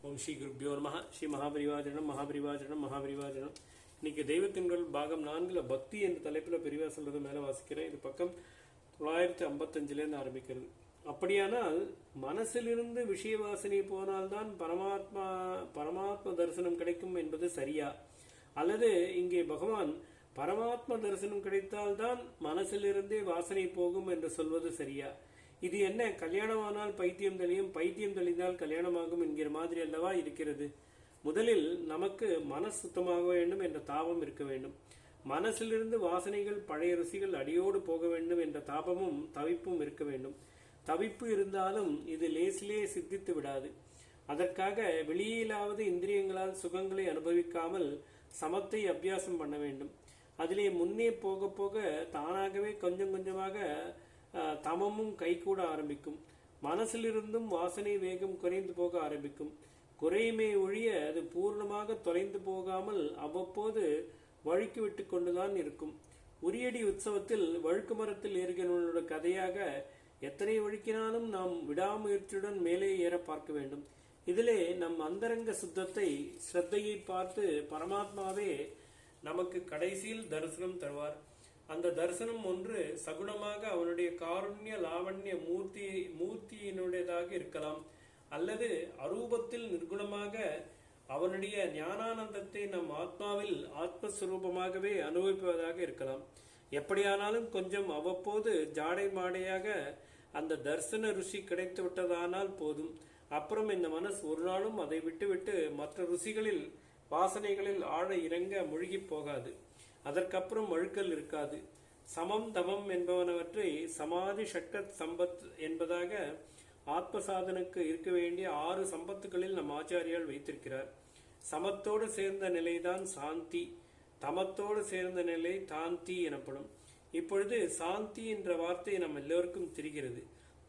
ஓம் ஸ்ரீ குருப்யோ நமஹ. ஸ்ரீ மகாபரிவாஜனம் மகாபரிவாஜனம் மகாபரிவாஜனம். இன்னைக்கு தெய்வத்தின்கள் பாகம் 4 பக்தி என்ற தலைப்பில் பெரியவா சொல்றது மேலே வாசிக்கிறேன். இது பக்கம் 955 ஆரம்பிக்கிறது. அப்படியானால் மனசிலிருந்து விஷய வாசனை போனால்தான் பரமாத்ம தரிசனம் கிடைக்கும் என்பது சரியா? அல்லது இங்கே பகவான் பரமாத்ம தரிசனம் கிடைத்தால்தான் மனசிலிருந்தே வாசனை போகும் என்று சொல்வது சரியா? இது என்ன, கல்யாணமானால் பைத்தியம் தெளியும், பைத்தியம் தெளிந்தால் கல்யாணமாகும் என்கிற மாதிரி அல்லவா இருக்கிறது? முதலில் நமக்கு மனசு சுத்தமாக வேண்டும் என்ற தாபம் இருக்க வேண்டும். மனசிலிருந்து வாசனைகள் பழைய ருசிகள் அடியோடு போக வேண்டும் என்ற தாபமும் தவிப்பும் இருக்க வேண்டும். தவிப்பு இருந்தாலும் இது லேசிலே சித்தித்து விடாது. அதற்காக வெளியிலாவது இந்திரியங்களால் சுகங்களை அனுபவிக்காமல் சமத்தை அபியாசம் பண்ண வேண்டும். அதிலே முன்னே போக போக தானாகவே கொஞ்சம் கொஞ்சமாக தமமும் கைகூட ஆரம்பிக்கும். மனசிலிருந்தும் வாசனை வேகம் குறைந்து போக ஆரம்பிக்கும். குறையுமே ஒழிய அது பூர்ணமாக தொலைந்து போகாமல் அவ்வப்போது வழுக்கி விட்டு கொண்டுதான் இருக்கும். உரியடி உற்சவத்தில் வழுக்கு மரத்தில் ஏறுகிறவனோட கதையாக எத்தனை வழுக்கினாலும் நாம் விடாமுயற்சியுடன் மேலே ஏற பார்க்க வேண்டும். இதிலே நம் அந்தரங்க சுத்தத்தை ஸ்ரத்தையை பார்த்து பரமாத்மாவே நமக்கு கடைசியில் தரிசனம் தருவார். அந்த தரிசனம் ஒன்று சகுணமாக அவனுடைய காருண்ய லாவண்ய மூர்த்தியினுடையதாக இருக்கலாம், அல்லது அரூபத்தில் நிர்குணமாக அவனுடைய ஞானானந்தத்தை நம் ஆத்மாவில் ஆத்மஸ்வரூபமாகவே அனுபவிப்பதாக இருக்கலாம். எப்படியானாலும் கொஞ்சம் அவ்வப்போது ஜாடை மாடையாக அந்த தரிசன ருசி கிடைத்து விட்டதானால் போதும். அப்புறம் இந்த மனசு ஒரு நாளும் அதை விட்டுவிட்டு மற்ற ருசிகளில் வாசனைகளில் ஆழ இறங்க மூழ்கி போகாது. அதற்கப்புறம் வழுக்கல் இருக்காது. சமம் தமம் என்பவனவற்றை சமாதி ஷட்கத் சம்பத் என்பதாக ஆத்ம சாதனுக்கு இருக்க வேண்டிய 6 சம்பத்துகளில் நம் ஆச்சாரியால் வைத்திருக்கிறார். சமத்தோடு சேர்ந்த நிலைதான் சாந்தி, தமத்தோடு சேர்ந்த நிலை தாந்தி எனப்படும். இப்பொழுது சாந்தி என்ற வார்த்தை நம் எல்லோருக்கும் தெரிகிறது.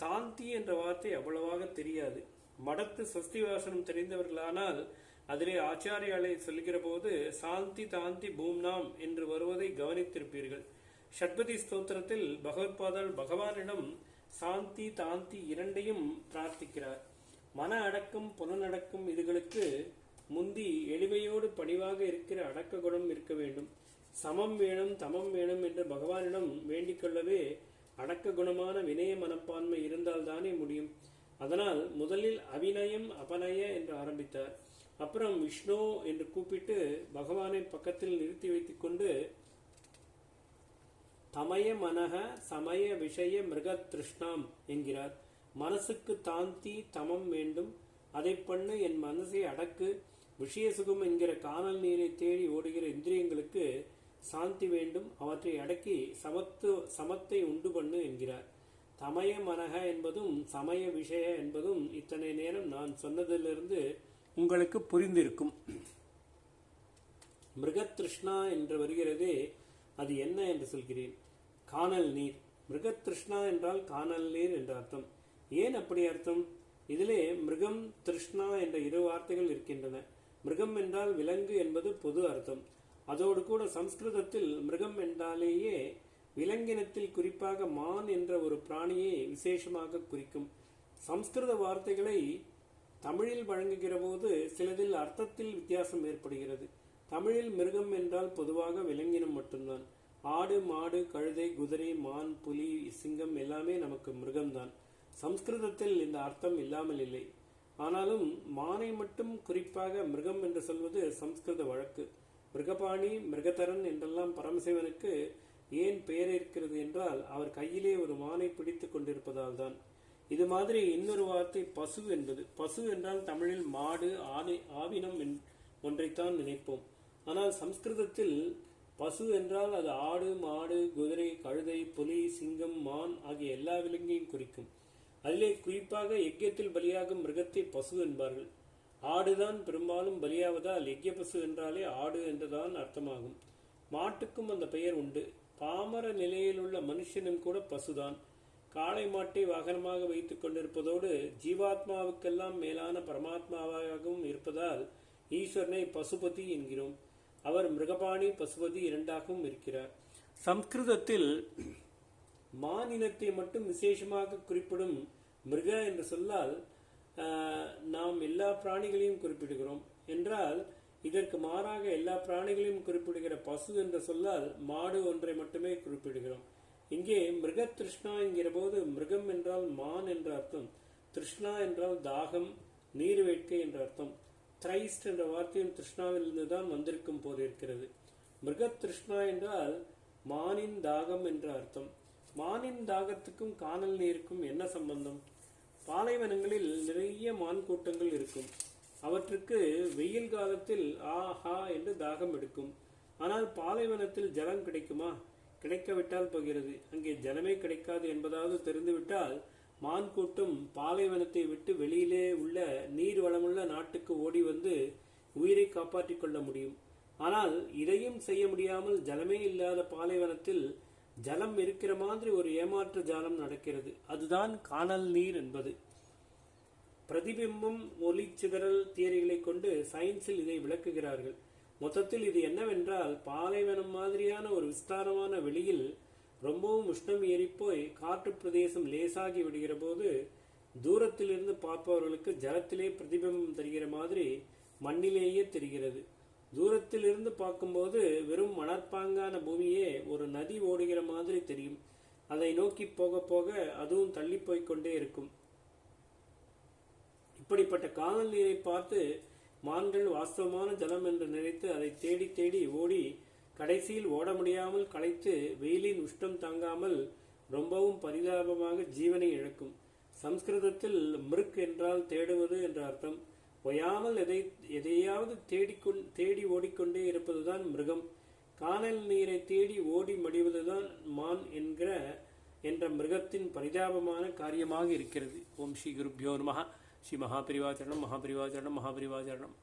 தாந்தி என்ற வார்த்தை அவ்வளவாக தெரியாது. மடத்து சஸ்தி வாசனம் தெரிந்தவர்களானால் அதிலே ஆச்சாரியாலை சொல்கிற போது சாந்தி தாந்தி பூம்னாம் என்று வருவதை கவனித்திருப்பீர்கள். ஷட்பதி ஸ்தோத்திரத்தில் பகவத்பாதால் பகவானிடம் சாந்தி தாந்தி இரண்டையும் பிரார்த்திக்கிறார். மன அடக்கம் புலனடக்கம் இதுகளுக்கு முந்தி எளிமையோடு பணிவாக இருக்கிற அடக்க குணம் இருக்க வேண்டும். சமம் வேணும் தமம் வேணும் என்று பகவானிடம் வேண்டிக் கொள்ளவே அடக்க குணமான வினய மனப்பான்மை இருந்தால்தானே முடியும். அதனால் முதலில் அபிநயம் அபநய என்று ஆரம்பித்தார். அப்புறம் விஷ்ணு என்று கூப்பிட்டு பகவானை பக்கத்தில் நிறுத்தி வைத்துக் கொண்டு தமய மனக சமய விஷய மிருக திருஷ்ணாம் என்கிறார். மனசுக்கு தாந்தி தமம் வேண்டும், அதை பண்ணு, என் மனசை அடக்கு. விஷய சுகம் என்கிற காணல் நீரை தேடி ஓடுகிற இந்திரியங்களுக்கு சாந்தி வேண்டும், அவற்றை அடக்கி சமத்தை உண்டு பண்ணு என்கிறார். தமய மனக என்பதும் சமய விஷய என்பதும் இத்தனை நேரம் நான் சொன்னதிலிருந்து உங்களுக்கு புரிந்திருக்கும். மிருகத்ருஷ்ணா என்று வருகிறதே, அது என்ன என்று சொல்கிறேன். காணல் நீர். மிருகத்ருஷ்ணா என்றால் காணல் நீர் என்ற அர்த்தம். ஏன் அப்படி அர்த்தம்? இதிலே மிருகம் திருஷ்ணா என்ற 2 வார்த்தைகள் இருக்கின்றன. மிருகம் என்றால் விலங்கு என்பது பொது அர்த்தம். அதோடு கூட சம்ஸ்கிருதத்தில் மிருகம் என்றாலேயே விலங்கினத்தில் குறிப்பாக மான் என்ற ஒரு பிராணியை விசேஷமாக குறிக்கும். சம்ஸ்கிருத வார்த்தைகளை தமிழில் வழங்குகிற போது சிலதில் அர்த்தத்தில் வித்தியாசம் ஏற்படுகிறது. தமிழில் மிருகம் என்றால் பொதுவாக விலங்கினம் மட்டும்தான். ஆடு மாடு கழுதை குதிரை மான் புலி சிங்கம் எல்லாமே நமக்கு மிருகம்தான். சம்ஸ்கிருதத்தில் இந்த அர்த்தம் இல்லாமல் இல்லை. ஆனாலும் மானை மட்டும் குறிப்பாக மிருகம் என்று சொல்வது சம்ஸ்கிருத வழக்கு. மிருகபாணி மிருகதரன் என்றெல்லாம் பரமசிவனுக்கு ஏன் பெயர் இருக்கிறது என்றால் அவர் கையிலே ஒரு மானை பிடித்துக் கொண்டிருப்பதால் தான். இது மாதிரி இன்னொரு வார்த்தை பசு என்பது. பசு என்றால் தமிழில் மாடு ஆவினம் ஒன்றைத்தான் நினைப்போம். ஆனால் சம்ஸ்கிருதத்தில் பசு என்றால் அது ஆடு மாடு குதிரை கழுதை புலி சிங்கம் மான் ஆகிய எல்லா விலங்கையும் குறிக்கும். அதிலே குறிப்பாக யஜ்யத்தில் பலியாகும் மிருகத்தை பசு என்பார்கள். ஆடுதான் பெரும்பாலும் பலியாவதால் யஜ்ய பசு என்றாலே ஆடு என்றுதான் அர்த்தமாகும். மாட்டுக்கும் அந்த பெயர் உண்டு. பாமர நிலையில் உள்ள மனுஷனும் கூட பசுதான். காளை மாட்டை வாகனமாக வைத்துக் கொண்டிருப்பதோடு ஜீவாத்மாவுக்கெல்லாம் மேலான பரமாத்மாவாகவும் இருப்பதால் ஈஸ்வரனை பசுபதி என்கிறோம். அவர் மிருகபாணி பசுபதி இரண்டாகவும் இருக்கிறார். சம்ஸ்கிருதத்தில் மானினத்தை மட்டும் விசேஷமாக குறிப்பிடும் மிருக என்று சொல்லால் நாம் எல்லா பிராணிகளையும் குறிப்பிடுகிறோம் என்றால் இதற்கு மாறாக எல்லா பிராணிகளையும் குறிப்பிடுகிற பசு என்ற சொல்லால் மாடு ஒன்றை மட்டுமே குறிப்பிடுகிறோம். இங்கே மிருக திருஷ்ணா என்கிற போது மிருகம் என்றால் மான் என்ற அர்த்தம், திருஷ்ணா என்றால் தாகம், நீர் வேட்கை என்ற அர்த்தம். த்ரைஸ்ட் என்ற வார்த்தையும் திருஷ்ணாவிலிருந்து தான் வந்திருக்கும் போது இருக்கிறது. மிருக திருஷ்ணா என்றால் மானின் தாகம் என்ற அர்த்தம். மானின் தாகத்துக்கும் காணல் நீருக்கும் என்ன சம்பந்தம்? பாலைவனங்களில் நிறைய மான் கூட்டங்கள் இருக்கும். அவற்றுக்கு வெயில் காலத்தில் ஆஹா என்று தாகம் எடுக்கும். ஆனால் பாலைவனத்தில் ஜலம் கிடைக்குமா? கிடைக்கவிட்டால் போகிறது. அங்கே ஜலமே கிடைக்காது என்பதாவது தெரிந்துவிட்டால் மான் கூட்டம் பாலைவனத்தை விட்டு வெளியிலே உள்ள நீர் வளமுள்ள நாட்டுக்கு ஓடி வந்து உயிரை காப்பாற்றிக் கொள்ள முடியும். ஆனால் இதையும் செய்ய முடியாமல் ஜலமே இல்லாத பாலைவனத்தில் ஜலம் இருக்கிற மாதிரி ஒரு ஏமாற்று ஜாலம் நடக்கிறது. அதுதான் காணல் நீர் என்பது. பிரதிபிம்பம், ஒளி சிதறல் தியரிகளை கொண்டு சயின்ஸில் இதை விளக்குகிறார்கள். மொத்தத்தில் இது என்னவென்றால், பாலைவனம் மாதிரியான ஒரு விஸ்தாரமான வெளியில் ரொம்பவும் உஷ்ணம் ஏறிப்போய் காற்று பிரதேசம் லேசாகி விடுகிற போது தூரத்திலிருந்து பார்ப்பவர்களுக்கு ஜலத்திலே பிரதிபிம்பம் தெரிகிற மாதிரி மண்ணிலேயே தெரிகிறது. தூரத்திலிருந்து பார்க்கும்போது வெறும் மணற்பாங்கான பூமியே ஒரு நதி ஓடுகிற மாதிரி தெரியும். அதை நோக்கி போக போக அதுவும் தள்ளி போய்கொண்டே இருக்கும். இப்படிப்பட்ட காணல் நீரை பார்த்து மான்கள் வாஸ்தவமான ஜலம் என்று நினைத்து அதை தேடி தேடி ஓடி கடைசியில் ஓட முடியாமல் களைத்து வெயிலின் உஷ்ணம் தாங்காமல் ரொம்பவும் பரிதாபமாக ஜீவனை இழக்கும். சம்ஸ்கிருதத்தில் மிருக் என்றால் தேடுவது என்ற அர்த்தம். ஓயாமல் எதையாவது தேடி ஓடிக்கொண்டே இருப்பதுதான் மிருகம். காணல் நீரை தேடி ஓடி மடிவதுதான் மான் என்ற மிருகத்தின் பரிதாபமான காரியமாக இருக்கிறது. ஓம் ஸ்ரீ குருப்யோ நமஹ. ஸ்ரீ மகாபரிவாச்சரணம், மகாபரிவாச்சரணம், மகாபரிவாச்சரணம்.